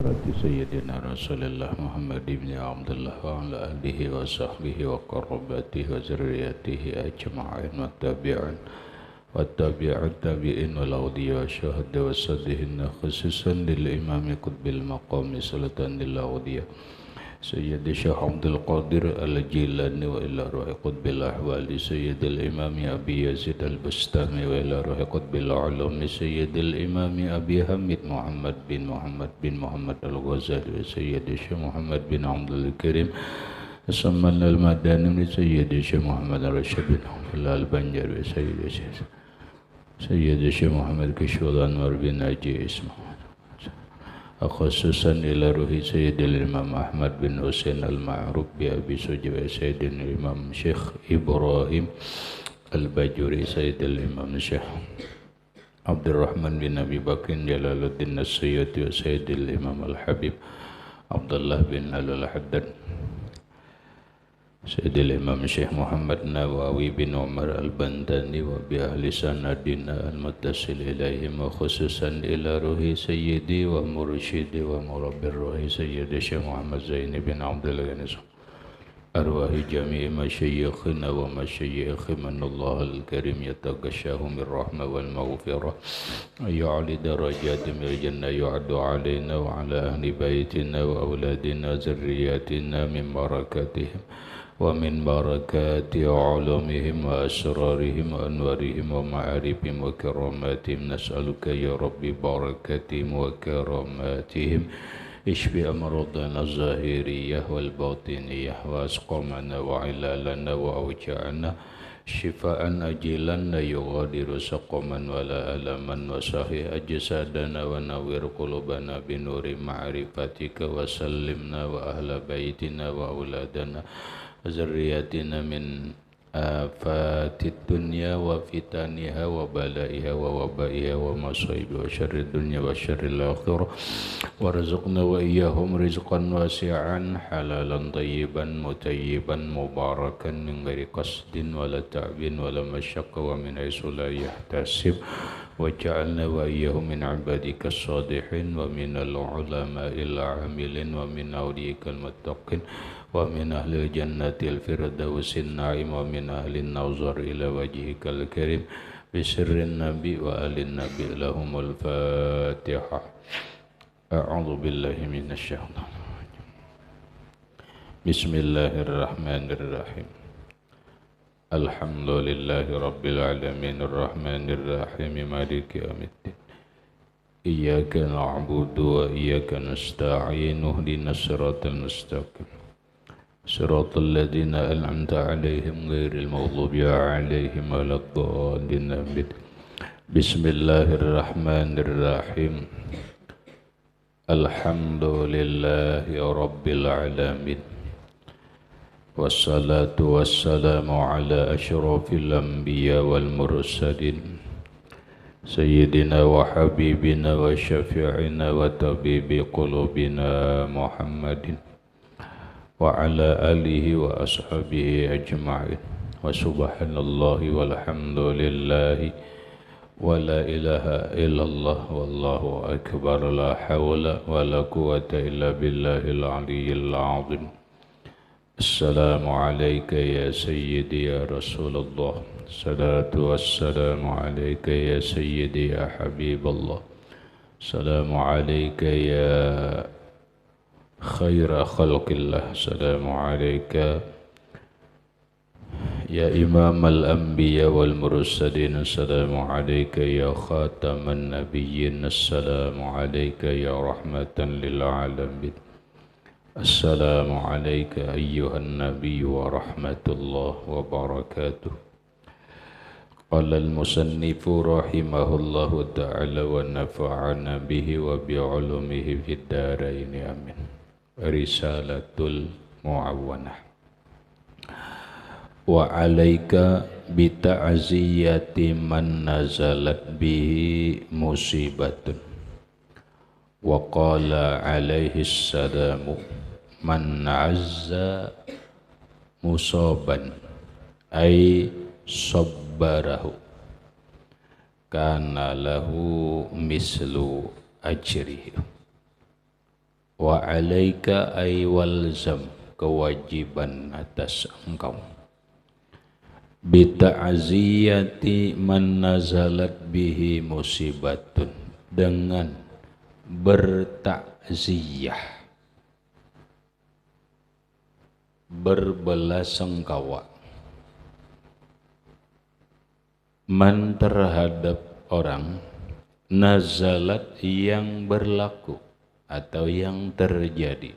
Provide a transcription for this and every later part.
سيدنا رسول الله محمد بن عبد الله وعلى آله وصحبه وقرباته وذريته أجمعين والتابعين والأولياء والشهداء والصالحين خصوصا للإمام قطب المقام سلطان الأولياء سيد الشيخ عبد القادر الجيلاني وإلى روح قطب الأحوال سيد الإمام أبي يزيد البستامي وإلى روح قطب العلوم سيد الإمام أبي حميد محمد بن محمد الغزالي وسيد الشيخ محمد بن عبد الكريم السمان المداني سيد الشيخ محمد رشيد بن الله البنجر سيد الشيخ محمد كشول أنور بن أجي اسمه خصوصا إلى روح سيد الإمام أحمد بن حسين المعروف بأبي سجي سيد الإمام شيخ إبراهيم الباجوري سيد الإمام شيخ عبد الرحمن بن أبي بكر جلال الدين السيوطي وسيد الإمام الحبيب عبد الله بن الحداد سيد الإمام شيخ محمد نواوي بن عمر البنداني وبأهل سندنا المتصل إليهم وخصوصا إلى روح سيدي ومرشدي ومربي الروح سيد الشيخ محمد زين بن عبد الغني أرواح جميع مشايخنا ومشايخ من الله الكريم يتغشاهم الرحمة والمغفرة يعلي درجاتهم الجنة يعد علينا وعلى أهل بيتنا وأولادنا وذرياتنا من بركاتهم ومن بركات علومهم وأسرارهم وأنوارهم ومعارفهم وكراماتهم نسألك يا رب بركاتهم وكراماتهم اشف أمراضنا الظاهرية والباطنية وأسقامنا وعلالنا وأوجاعنا شفاء أجلا لا يغادر سقما ولا ألما وصحي أجسادنا ونور قلوبنا بنور معرفتك وسلمنا وأهل بيتنا وأولادنا ذرياتنا من آفات الدنيا وفتنها وبلائها ووبائها ومصائب وشر الدنيا وشر الآخرة وارزقنا وإياهم رزقا واسعا حلالا طيبا مطيبا مباركا من غير قصد ولا تعب ولا مشقة ومن حيث لا يحتسب وجعلنا وإياهم من عبادك الصالحين ومن العلماء العاملين ومن أولياءك المتقين ومن أهل الجنة الفردوس النعيم ومن أهل النظر إلى وجهك الكريم بسر النبي وآل النبي لهم الفاتحة. أعوذ بالله من الشيطان الرجيم. بسم الله الرحمن الرحيم. الحمد لله رب العالمين الرحمن الرحيم مالك يوم الدين إياك نعبد وإياك نستعين اهدنا الصراط المستقيم صراط الذين أنعمت عليهم غير المغضوب عليهم ولا الضالين آمين. بسم الله الرحمن الرحيم. الحمد لله رب العالمين والصلاة والسلام على أشرف الأنبياء والمرسلين سيدنا وحبيبنا وشفيعنا وطبيب قلوبنا محمد وعلى آله وأصحابه أجمعين وسبحان الله والحمد لله ولا إله إلا الله والله أكبر لا حول ولا قوة إلا بالله العلي العظيم. السلام عليك يا سيدي يا رسول الله الصلاة والسلام عليك يا سيدي يا حبيب الله السلام عليك يا خير خلق الله السلام عليك يا إمام الأنبياء والمرسلين السلام عليك يا خاتم النبيين السلام عليك يا رحمة للعالمين السلام عليك أيها النبي ورحمة الله وبركاته. قال المصنف رحمه الله تعالى ونفعنا به وبعلومه في الدارين آمين. رسالة المعونة. وعليك بتعزية من نزلت به مصيبة. وقال عليه السلام من عز مصابا أي صبره كان له مثل أجره. Wa alaika ay walzam, kewajiban atas engkau. Bita'ziyati man nazalat bihi musibatun, dengan bertakziyah, berbelasungkawa, man terhadap orang, nazalat yang berlaku atau yang terjadi,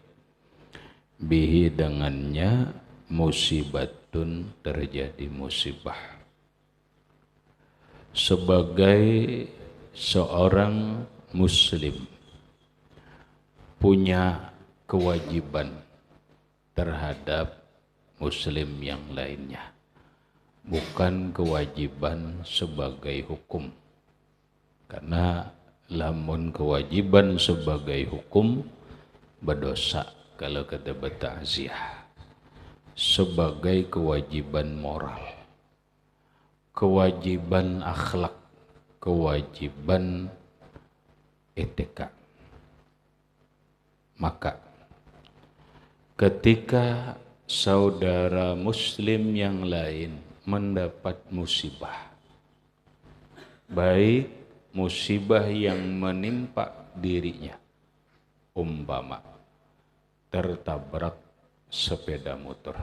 bihi dengannya, musibatun terjadi musibah. Sebagai seorang muslim punya kewajiban terhadap muslim yang lainnya, bukan kewajiban sebagai hukum. Karena lamun kewajiban sebagai hukum berdosa kalau kata bertakziah. Sebagai kewajiban moral, kewajiban akhlak, kewajiban etika. Maka ketika saudara muslim yang lain mendapat musibah, baik musibah yang menimpa dirinya, umpama tertabrak sepeda motor,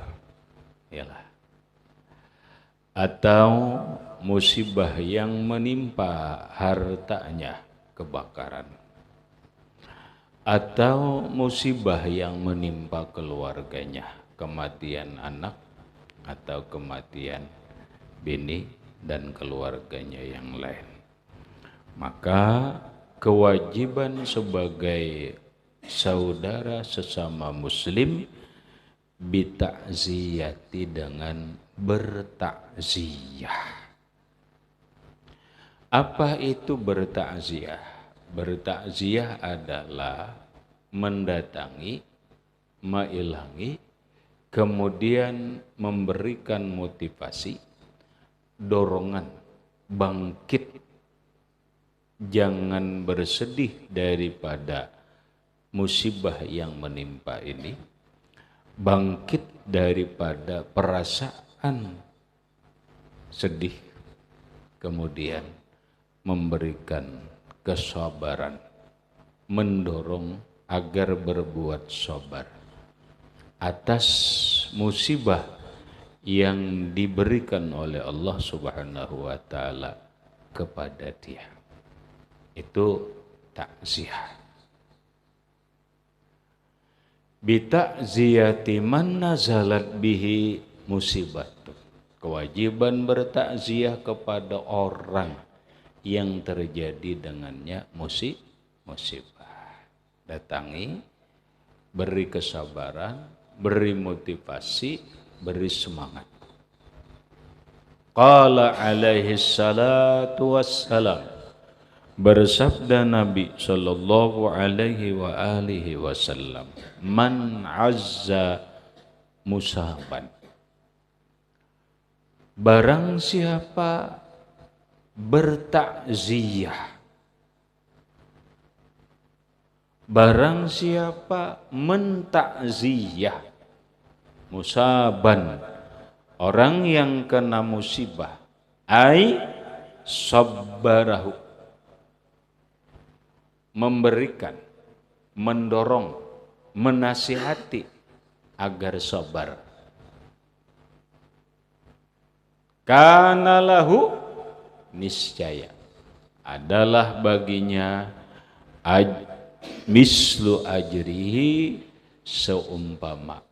yalah, atau musibah yang menimpa hartanya, kebakaran, atau musibah yang menimpa keluarganya, kematian anak atau kematian bini dan keluarganya yang lain. Maka kewajiban sebagai saudara sesama muslim bitakziyati, dengan bertakziyah. Apa itu bertakziyah? Bertakziyah adalah mendatangi, mailangi, kemudian memberikan motivasi, dorongan, bangkit, jangan bersedih daripada musibah yang menimpa ini, bangkit daripada perasaan sedih, kemudian memberikan kesabaran, mendorong agar berbuat sabar atas musibah yang diberikan oleh Allah Subhanahu wa taala kepada dia. Itu takziah. Bitakziyati man nazalat bihi musibatun, kewajiban bertakziah kepada orang yang terjadi dengannya musibah. Datangi, beri kesabaran, beri motivasi, beri semangat. Qala alaihi salatu wassalam, bersabda Nabi sallallahu alaihi wa alihi wasallam, man azza musaban, barang siapa bertakziyah, barang siapa mentakziyah, musaban, orang yang kena musibah, ai sabbarahu, memberikan, mendorong, menasihati agar sabar. Kana lahu, niscaya adalah baginya mislu ajrihi, seumpama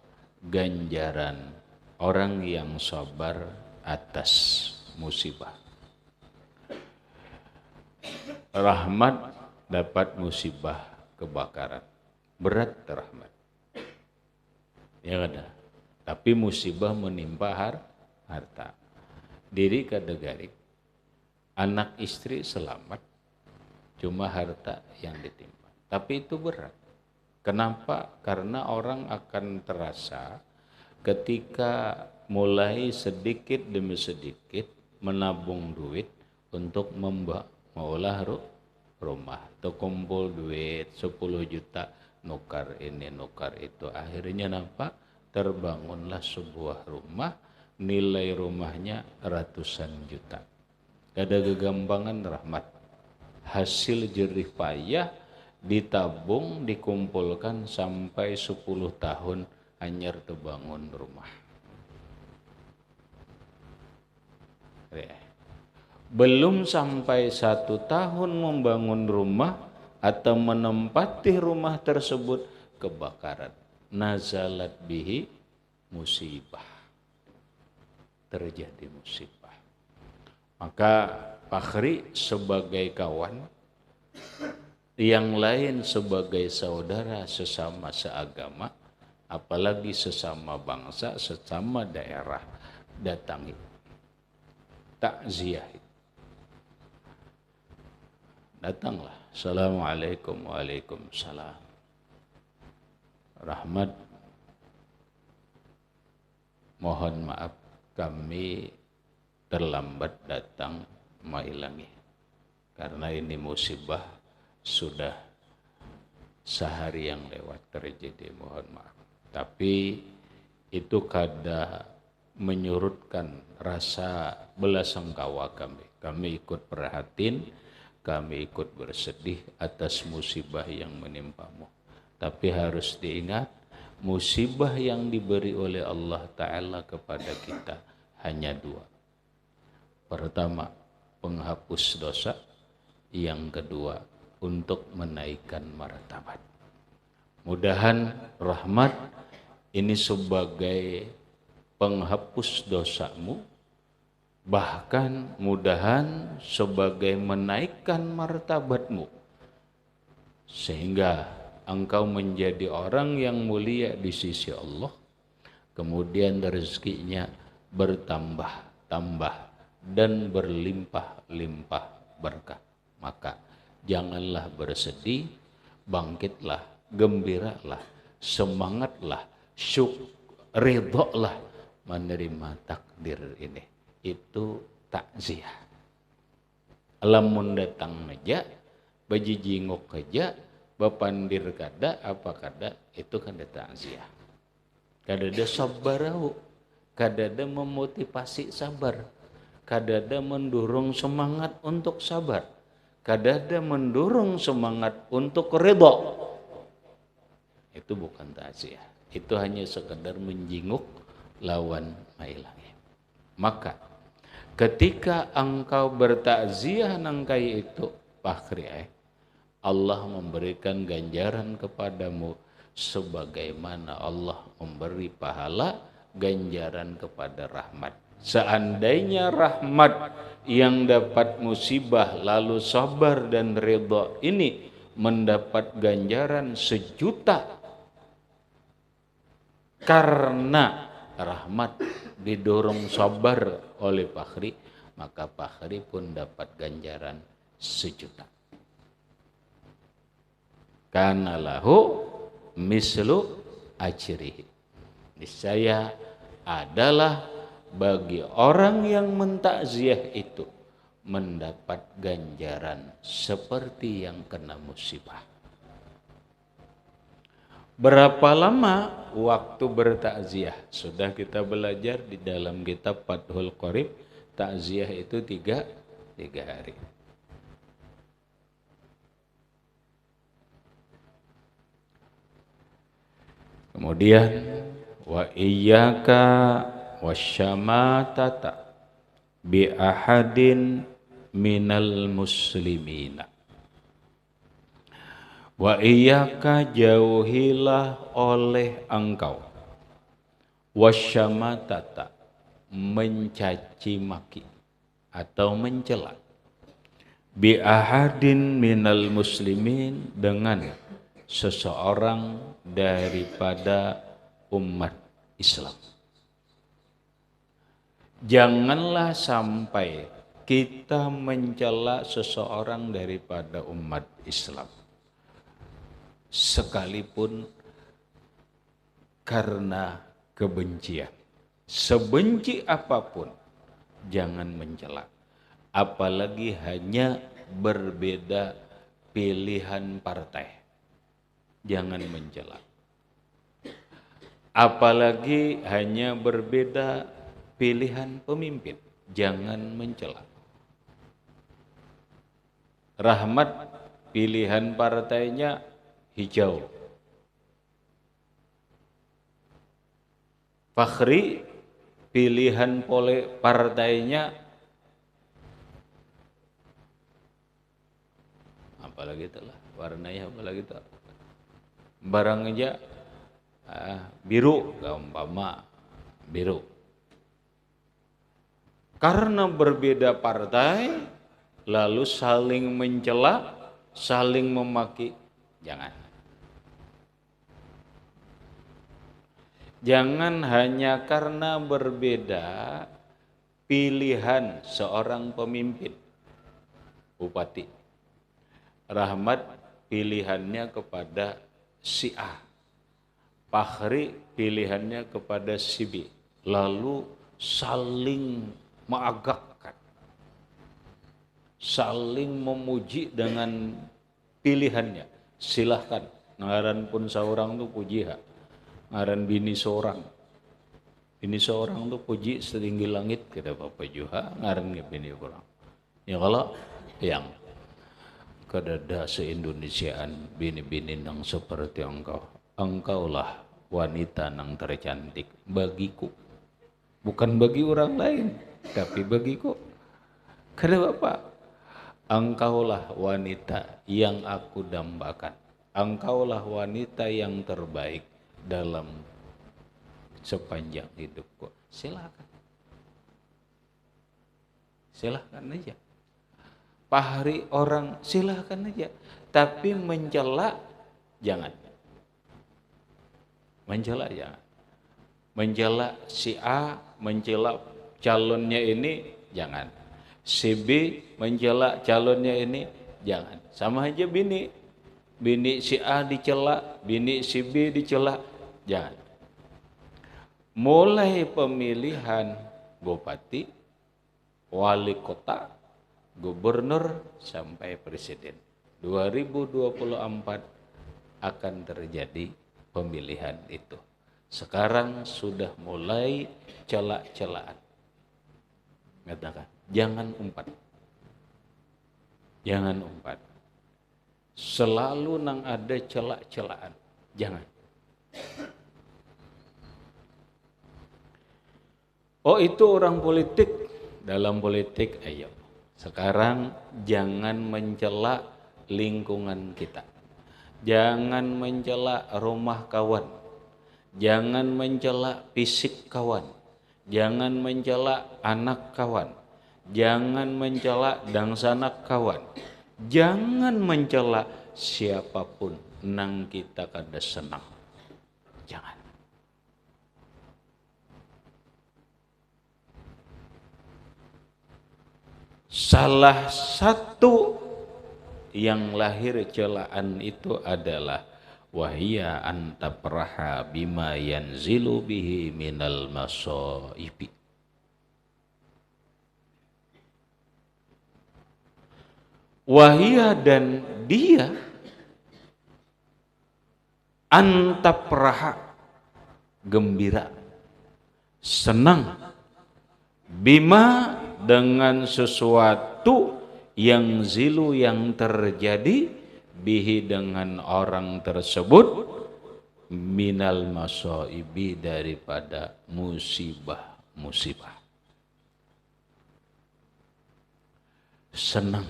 ganjaran orang yang sabar atas musibah. Rahmat dapat musibah kebakaran, berat rahmat, ya ada. Tapi musibah menimpa harta, diri kadagarik, anak istri selamat, cuma harta yang ditimpa. Tapi itu berat. Kenapa? Karena orang akan terasa ketika mulai sedikit demi sedikit menabung duit untuk mengolah rumah, terkumpul duit 10 juta, nukar ini, nukar itu. Akhirnya nampak terbangunlah sebuah rumah, nilai rumahnya ratusan juta. Ada kegampangan Rahmat. Hasil jerih payah ditabung, dikumpulkan sampai 10 tahun anyar terbangun rumah. Belum sampai 1 tahun membangun rumah atau menempati rumah tersebut, kebakaran. Nazalat bihi musibah. Terjadi musibah. Maka Fakhri sebagai kawan, yang lain sebagai saudara sesama seagama, apalagi sesama bangsa, sesama daerah, datangi takziah. Datanglah. Assalamualaikum. Waalaikumsalam. Rahmat, mohon maaf kami terlambat datang mailangi. Karena ini musibah sudah sehari yang lewat terjadi, mohon maaf. Tapi itu kada menyurutkan rasa belasungkawa kami. Kami ikut prihatin, kami ikut bersedih atas musibah yang menimpamu. Tapi harus diingat, musibah yang diberi oleh Allah Ta'ala kepada kita hanya 2. Pertama, penghapus dosa. Yang kedua, untuk menaikkan martabat. Mudahan Rahmat ini sebagai penghapus dosamu, bahkan mudahan sebagai menaikkan martabatmu, sehingga engkau menjadi orang yang mulia di sisi Allah, kemudian rezekinya bertambah-tambah dan berlimpah-limpah berkah. Maka janganlah bersedih, bangkitlah, gembiralah, semangatlah, ridholah menerima takdir ini. Itu takziah. Lamun datang aja, baji jingok aja, bapandir kada, apa kada, itu kan takziah. Kada ada sabarau, kada ada memotivasi sabar, kada ada mendorong semangat untuk sabar, kada ada mendorong semangat untuk ridho. Itu bukan takziah. Itu hanya sekedar menjinguk lawan mailangi. Maka ketika engkau bertakziah nangkai itu, Fakhri, Allah memberikan ganjaran kepadamu sebagaimana Allah memberi pahala ganjaran kepada Rahmat. Seandainya Rahmat yang dapat musibah lalu sabar dan ridha ini mendapat ganjaran 1 juta karena Rahmat didorong sabar oleh Fakhri, maka Fakhri pun dapat ganjaran 1 juta. Kana lahu mislu ajrihi. Niscaya adalah bagi orang yang mentakziah itu mendapat ganjaran seperti yang kena musibah. Berapa lama waktu bertakziah? Sudah kita belajar di dalam kitab Fathul Qorib, takziah itu 3 hari. Kemudian wa iyyaka wasyamatata bi ahadin minal muslimina. Wa iyyaka, jauhilah oleh engkau, wasyamatata, mencaci maki atau mencela, bi ahadin minal muslimin, dengan seseorang daripada umat Islam. Janganlah sampai kita mencela seseorang daripada umat Islam, sekalipun karena kebencian. Sebenci apapun jangan mencela, apalagi hanya berbeda pilihan partai. jangan mencela. Apalagi hanya berbeda pilihan pemimpin, jangan mencela. Rahmat pilihan partainya hijau. Fakhri pilihan partainya apalagi itulah warnanya apalagi itu barang aja biru gampama biru karena berbeda partai lalu saling mencela saling memaki jangan hanya karena berbeda pilihan seorang pemimpin bupati Rahmat pilihannya kepada si A, Fakhri pilihannya kepada si B, lalu saling mengagakkan, saling memuji dengan pilihannya. Silahkan, ngaran pun seorang tuh puji ha, ngaran bini seorang tuh puji setinggi langit kata Bapak Juha, ngaran bini orang. Ya kalau yang kadada se-Indonesiaan bini-bini nang seperti engkaulah wanita nang tercantik bagiku, bukan bagi orang lain tapi bagiku. Karena Bapak, engkaulah wanita yang aku dambakan, engkaulah wanita yang terbaik dalam sepanjang hidupku. Silakan aja. Pahari orang silahkan aja, tapi mencela jangan. Mencela jangan. Mencela si A, mencela calonnya ini jangan. Si B mencela calonnya ini jangan. Sama aja bini si A dicela, bini si B dicela, jangan. Mulai pemilihan bupati, wali kota, gubernur sampai presiden 2024 akan terjadi pemilihan itu. Sekarang sudah mulai celak-celaan. Katakan, jangan umpat. Jangan umpat. Selalu nang ada celak-celaan. Jangan. Oh itu orang politik. Dalam politik ayo. Sekarang jangan mencela lingkungan kita. Jangan mencela rumah kawan. Jangan mencela fisik kawan. Jangan mencela anak kawan. Jangan mencela dangsanak kawan. Jangan mencela siapapun nang kita kada senang. Jangan. Salah satu yang lahir celaan itu adalah wahia antapraha bima yanzilu bihi minal masaibi. Wahia dan dia antapraha gembira, senang, bima dengan sesuatu yang zilu yang terjadi bihi dengan orang tersebut minal masaibi daripada musibah. Senang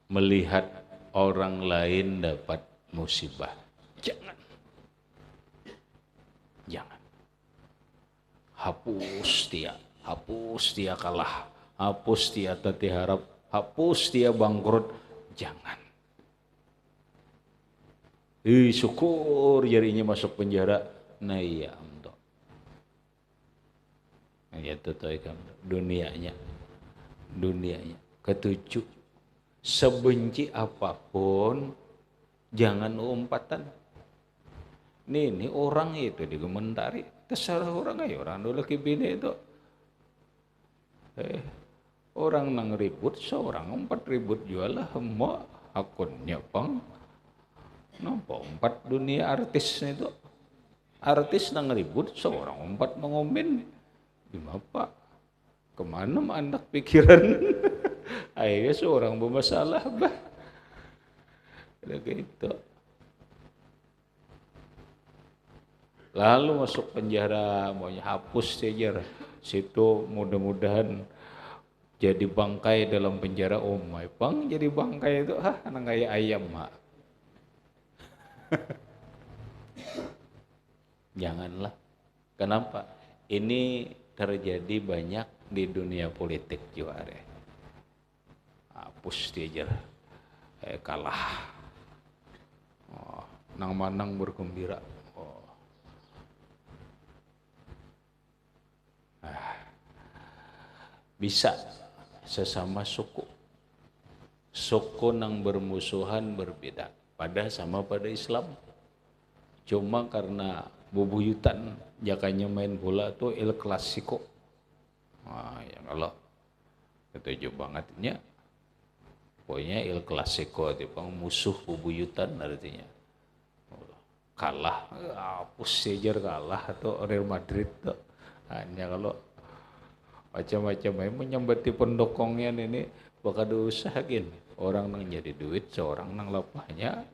melihat orang lain dapat musibah. Jangan. Hapus dia kalah. Hapus dia tati harap, hapus dia bangkrut, jangan. Syukur jarinya masuk penjara, nah iya untuk. Ya kan dunianya. Ketujuh, sebenci apapun jangan umpatan. Ini orang itu dikomentari, terserah orang aja orang dulu kibini itu. Orang nang ribut seorang 4 ribut jualah emak akunnya pang Napa empat dunia artis itu? Artis nang ribut seorang empat mengomen. Gimana Pak? Kemana anak pikiran? Akhirnya seorang bermasalah bah. Udah gitu. Lalu masuk penjara, maunya hapus saja. Situ mudah-mudahan jadi bangkai dalam penjara. Oh my bang, jadi bangkai itu anak kayak ayam mak. Janganlah. Kenapa? Ini terjadi banyak di dunia politik juga. Hapus dia kalah. Oh, nang manang bergembira. Oh. Bisa sesama suku. Suku nang bermusuhan berbeda. Pada sama pada Islam. Cuma karena bubuyutan jakanya main bola tuh El Clasico. Wah, ya kalau ketujuh bangetnya. Pokoknya El Clasico itu musuh bubuyutan artinya. Kalah, hapus saja kalah atau Real Madrid tuh. Hanya kalau macam-macam menyambati pendukungnya ini bakal diusahakan orang nang jadi duit seorang nang lapahnya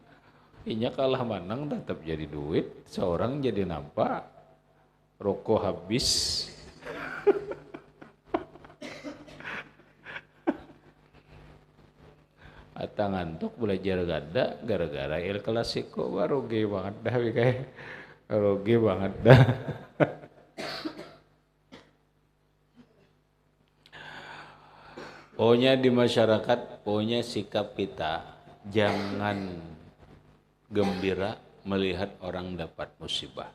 inya kalah manang tetap jadi duit seorang jadi nampak rokok habis atau ngantuk belajar gada gara-gara El Clasico rugi banget dah kayak rugi banget dah. Pokoknya di masyarakat, pokoknya sikap kita jangan gembira melihat orang dapat musibah.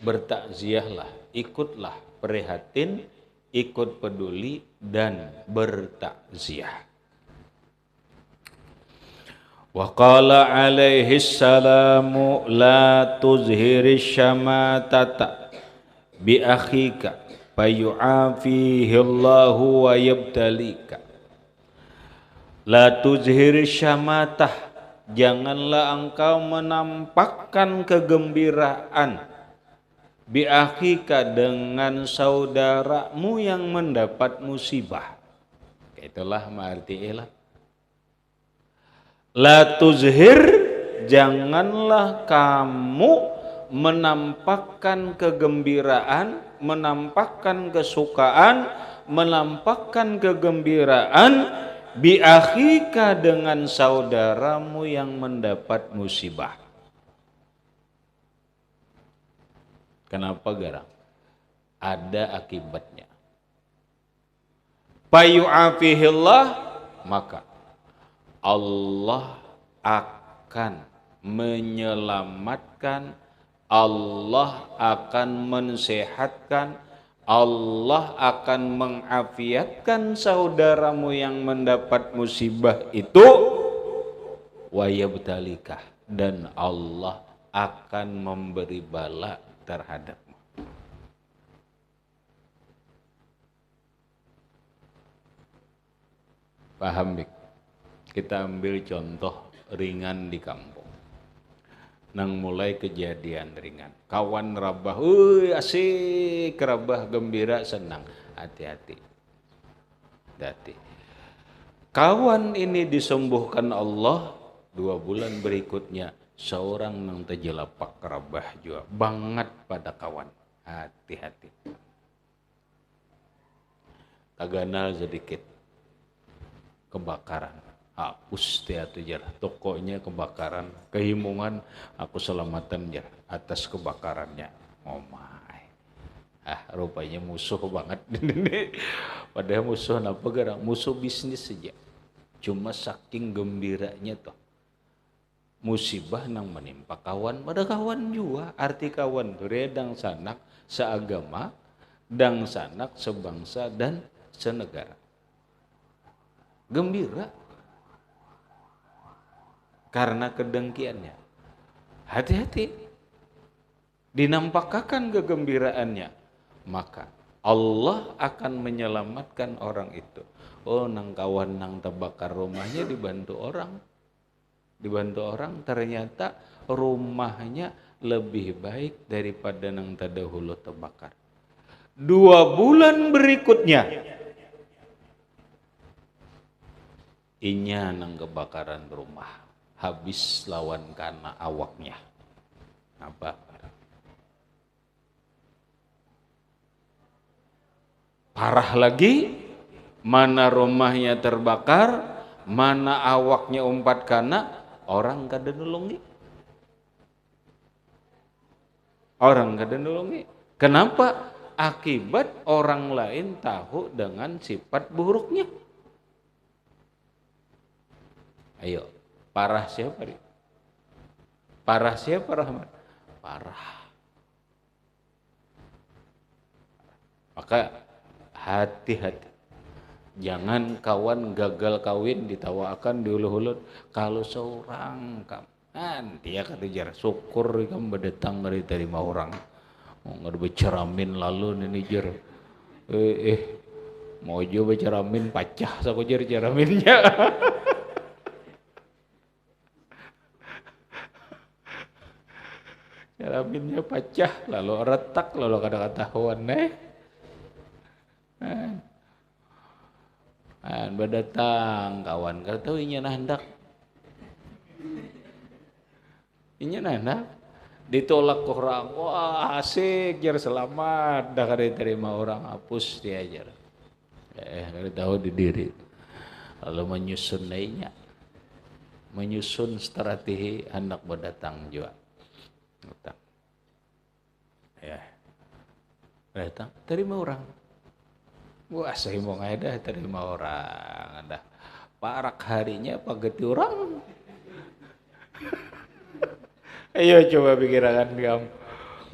Bertakziahlah, ikutlah prihatin, ikut peduli dan bertakziah. Wa qala alaihi salamu la tuzhirish syamatata bi akhika fayu'afihillahu wa yabtalika. La tuzhir syamatah, janganlah engkau menampakkan kegembiraan bi akhika dengan saudaramu yang mendapat musibah. Itulah artinya. La tuzhir, janganlah kamu menampakkan kegembiraan, menampakkan kesukaan, menampakkan kegembiraan bi akhika dengan saudaramu yang mendapat musibah. Kenapa garang? Ada akibatnya. Fayu'afihillah, maka Allah akan menyelamatkan, Allah akan mensehatkan, Allah akan mengafiatkan saudaramu yang mendapat musibah itu wa yabtalikah, dan Allah akan memberi bala terhadapmu. Paham, Bik? Kita ambil contoh ringan di kampung. Nang mulai kejadian ringan. Kawan rabah, asik, rabah, gembira, senang. Hati-hati. Hati. Kawan ini disembuhkan Allah, 2 bulan berikutnya seorang nang terjelapak rabah juga. Banget pada kawan. Hati-hati. Taganal sedikit. Kebakaran. Hapus tiatu jar, tokonya kebakaran, kehimungan, aku selamatan jar atas kebakarannya. Oh my, rupanya musuh banget. Padahal musuh apa garang? Musuh bisnis saja. Cuma saking gembiranya toh. Musibah nang menimpa kawan, pada kawan juga. Arti kawan beredang sanak seagama, dang sanak sebangsa dan senegara. Gembira. Karena kedengkiannya. Hati-hati. Dinampakkan kegembiraannya. Maka Allah akan menyelamatkan orang itu. Oh, nang kawan nang terbakar rumahnya dibantu orang. dibantu orang, ternyata rumahnya lebih baik daripada nang tadahulu terbakar. 2 bulan berikutnya inya nang kebakaran rumah, habis lawan karena awaknya. Apa? Parah lagi, mana rumahnya terbakar, mana awaknya umpat kana, orang kada nulungi. Orang kada nulungi. Kenapa? Akibat orang lain tahu dengan sifat buruknya. Ayo, parah siapa? Parah siapa, Rahmat? Parah. Maka hati-hati. Jangan kawan gagal kawin ditawakan diulut-ulut. Kalau seorang dia kata jar syukur kamu berdatang dari terima orang. Nggak berceramin lalu ini jar. Mau coba ceramin pacah saku jar ceraminnya. Ceraminnya pacah lalu retak lalu kata-kata kawan berdatang kawan kalau tahu inya hendak ditolak ke orang, wah asik jar selamat dah kada diterima orang, hapus dia jar kada tahu di diri lalu menyusun strategi hendak berdatang juga datang terima orang. Wah, saya mau ngada terima orang, ada parak harinya pageti orang. Ayo coba pikiran kamu,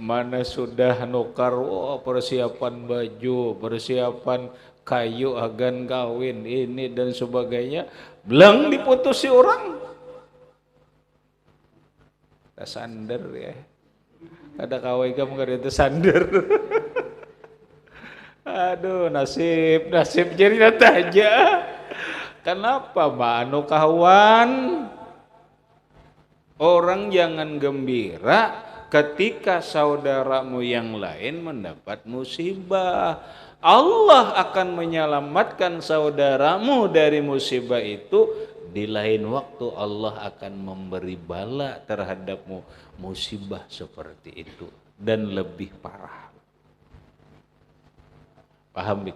mana sudah nukar, persiapan baju, persiapan kayu agan kawin ini dan sebagainya, belang diputusi orang, tersander ya, ada kawai kamu kada tersander. Aduh, nasib jadi aja. Kenapa mano kawan? Orang jangan gembira ketika saudaramu yang lain mendapat musibah. Allah akan menyelamatkan saudaramu dari musibah itu. Di lain waktu Allah akan memberi bala terhadapmu musibah seperti itu dan lebih parah. Paham, Bik?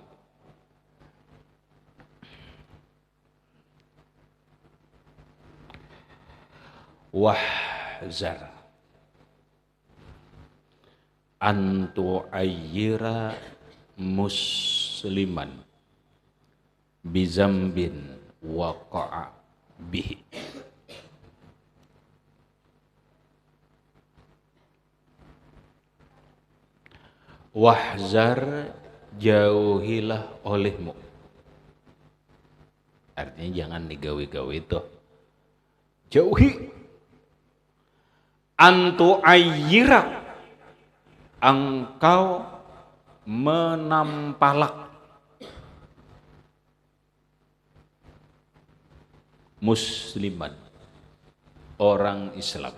Wahzar antu ayyira musliman bizambin waqa'a bihi. Wahzar, jauhilah olehmu. Artinya jangan digawe-gawe itu. Jauhi. Antu ayyira, engkau menampalak musliman, orang Islam,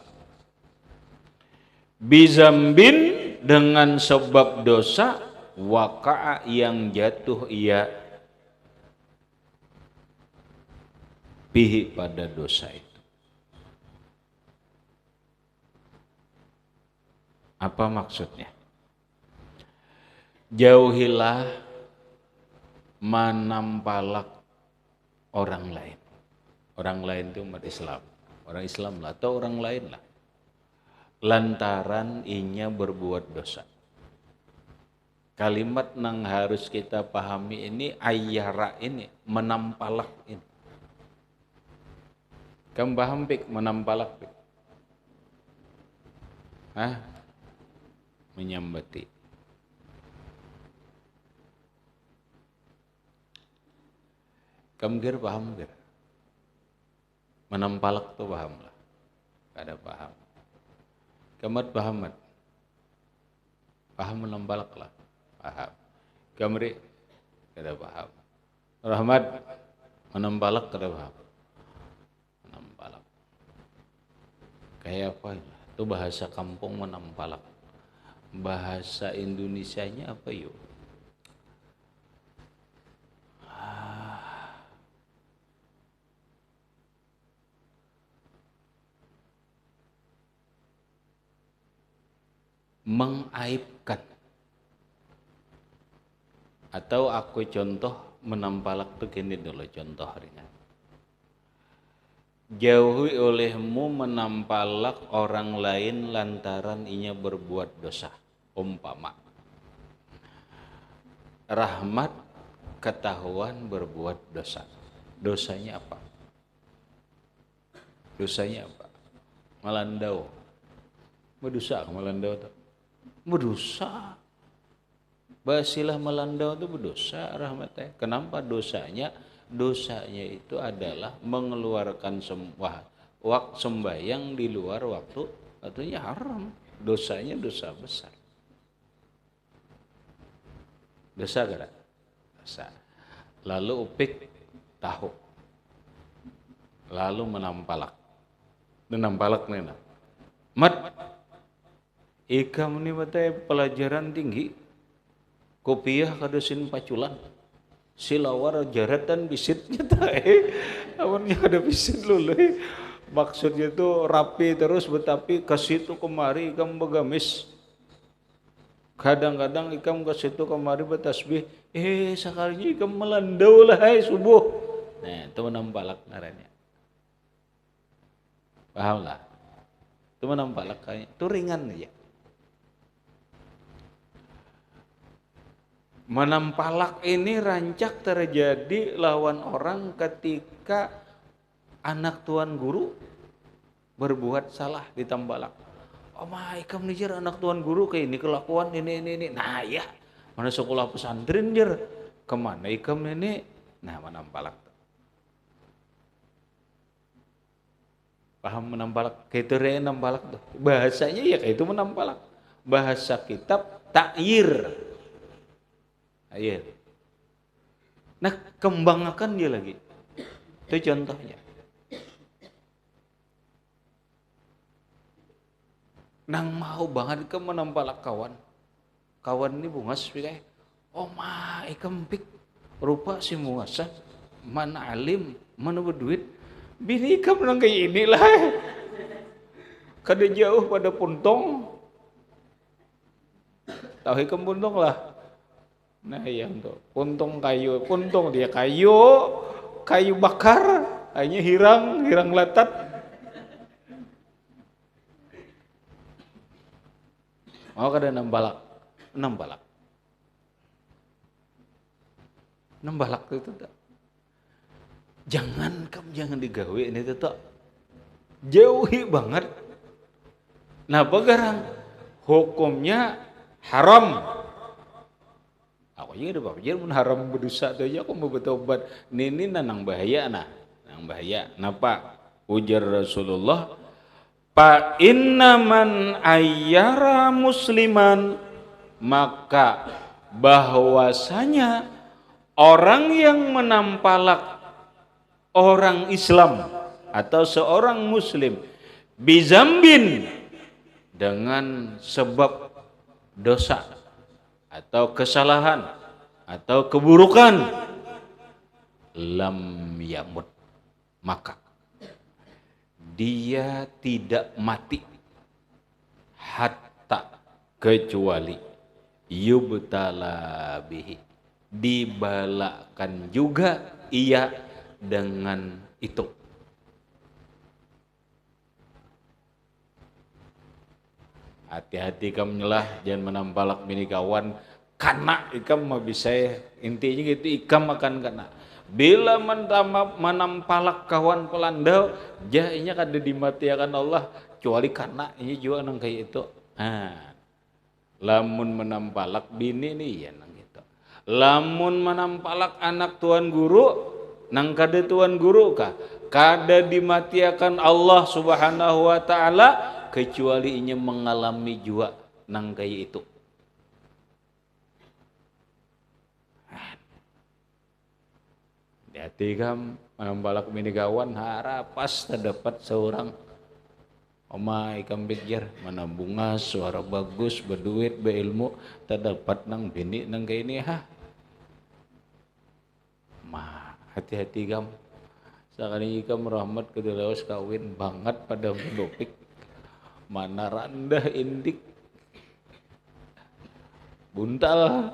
bizambin, dengan sebab dosa, waqa'a, yang jatuh ia bihi, pada dosa itu. Apa maksudnya? Jauhilah menampalak orang lain. Orang lain itu umat Islam. Orang Islam lah atau orang lain lah. Lantaran inya berbuat dosa. Kalimat yang harus kita pahami ini, ayyara ini, menampalak ini. Kamu paham, Pik, menampalak, Pik? Menyambati. Kamu kira paham kira? Menampalak tuh paham lah. Kada paham. Kamat paham? Paham menampalak lah. Paham. Kamri kada paham. Rahmat menampalak kada paham. Menampalak. Kayak apa ya? Itu bahasa kampung menampalak. Bahasa Indonesianya apa yuk? Mengaibkan. Atau aku contoh menampalak tuh gini dulu contoh ringan. Jauhi olehmu menampalak orang lain lantaran inya berbuat dosa. Umpama Rahmat ketahuan berbuat dosa. Dosanya apa? Dosanya apa? Melandau. Berdosa melandau tuh. Berdosa. Basilah melandau itu berdosa Rahmatnya. Kenapa dosanya? Dosanya itu adalah mengeluarkan waktu sembahyang di luar waktunya haram. Dosanya dosa besar. Dosa gak? Dosa. Lalu upik tahu. Lalu menampalak. Menampalak nena. Mat. Ikam ini batai pelajaran tinggi. Kopiah kadosin paculan. Silawar jaratan bisitnya tae. Awannya ada bisit lulu. Maksudnya itu rapi terus betapi ke situ kemari ikam begamis. Kadang-kadang ikam ke situ kemari bertasbih. Sekalinya ikam melandau lah subuh. Nah itu menampalak ngarannya. Paham lah? Itu menampalak kayaknya. Itu ringan aja. Menampalak ini rancak terjadi lawan orang ketika anak tuan guru berbuat salah ditampalak. Oh my, ikam nih jer anak tuan guru kayak ini kelakuan ini. Nah ya, mana sekolah pesantren jer. Kemana ikam ini? Nah menampalak. Paham menampalak? Kayak itu menampalak tuh. Bahasanya ya kayak itu menampalak. Bahasa kitab ta'yir. Ayat. Nah, kembangkan dia lagi. Itu contohnya. Nang mau banget ke menampalak kawan. Kawan ini bungas kayak, oh ma, ikam pik rupa si muasa, mana alim, mana berduit. Bini ikam nang kayak inilah. Kada jauh pada puntong. Tahu ikam puntong lah. Nah yang tuh puntung dia kayu bakar hanya hirang latat. Mau kada nambalak itu tak. Jangan digawe ini tuh tak. Jauhi banget. Nah begarang hukumnya haram. Aku juga ada bapak mun haram berdosa tuh aja aku mau bertobat. Nini nang bahaya nang bahaya. Napa? Ujar Rasulullah, fa inna man ayyara musliman, maka bahwasanya orang yang menampalak orang Islam atau seorang muslim bizambin dengan sebab dosa atau kesalahan atau keburukan, lam yamut, maka dia tidak mati hatta kecuali yubtala bihi, dibalakan juga ia dengan itu. Hati-hati kamu nyelah, jangan menampalak bini kawan, karena ikam mah bisa intinya gitu, ikam akan kena. Bila menampalak kawan pelandau, jahnya kada dimatiakan Allah, kecuali karena ini juga nang kayak itu. Lamun menampalak bini nih ya nang gitu. Lamun menampalak anak tuan guru, nang kada tuan guru kah? Kada dimatiakan Allah Subhanahu wa taala kecuali inya mengalami jua nang kayak itu. Hati kam menampalak bini kawan harapas terdapat seorang Oma ikam pikir mana bunga, suara bagus, berduit, berilmu, tak dapat nang bini nang kayak ini ha. Ma, hati-hati kam. Sekali ikam rahmat kedelawas kawin banget pada mendopik. Mana randah indik. Buntal.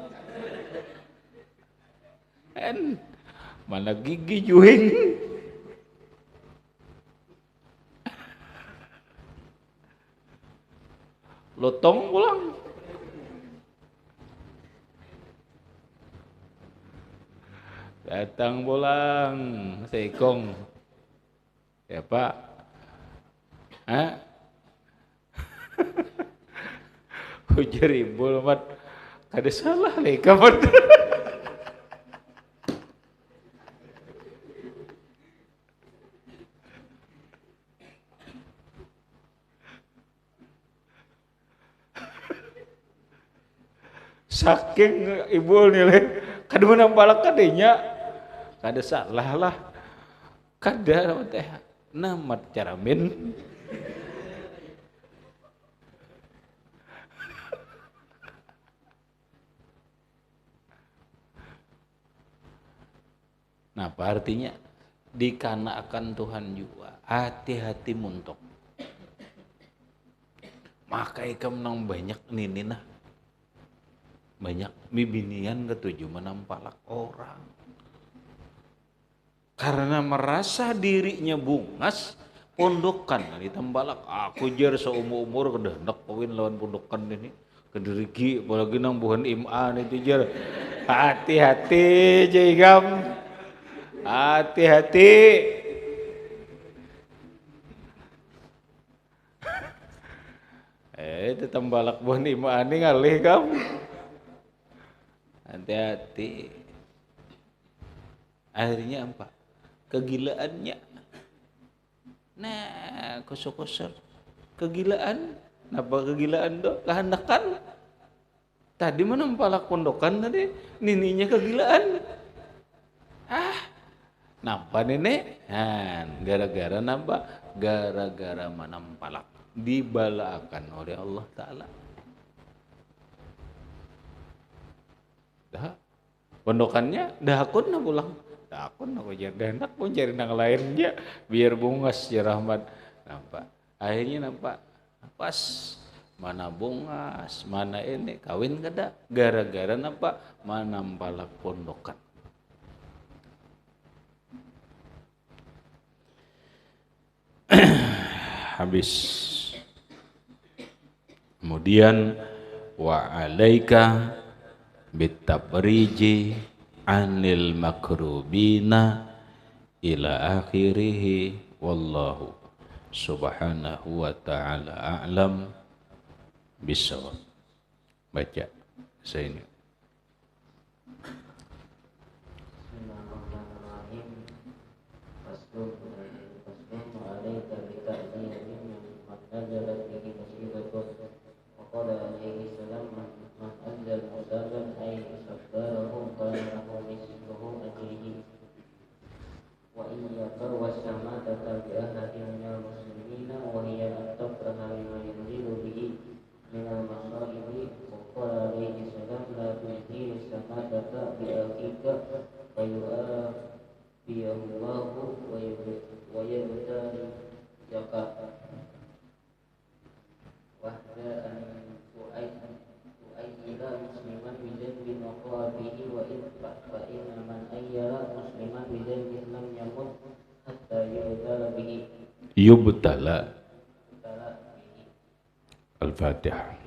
En mana gigi juing. Lotong pulang. Datang pulang seikong. Ya Pak. Hah? Ujar ibu mat. Kada salah nih kapan. Saking ibu nilai kada menang balak kadenya kada salah lah kada teh namat caramin nah apa artinya dikanakan Tuhan juga hati-hati muntok maka ikam nang banyak nini nah banyak mibinian ketujuh menampalak orang karena merasa dirinya bungas pondokan ditambalak aku jar seumur-umur kedah hendak kawin lawan pondokan ini kederigi apalagi nang buhan iman itu jar hati-hati jigam hati-hati itu tambalak buhan iman ini ngalih kamu hati-hati akhirnya apa kegilaannya nah kosor-kosor kegilaan apa kegilaan do kehendakan tadi menampalak pondokan tadi nininya kegilaan napa nenek gara-gara napa gara-gara menampalak dibalakan oleh Allah Ta'ala dah pondokannya dah akun na pulang dah akun aku jadi enak pun cari nang lainnya biar bungas ya rahmat nampak akhirnya nampak pas mana bungas mana ini kawin kada gara-gara nampak manampalak pondokan habis kemudian wa alaika bitabriji anil makrubina ila akhirih wallahu subhanahu wa ta'ala a'lam bisawab baca saya ini yubtala al-Fatihah.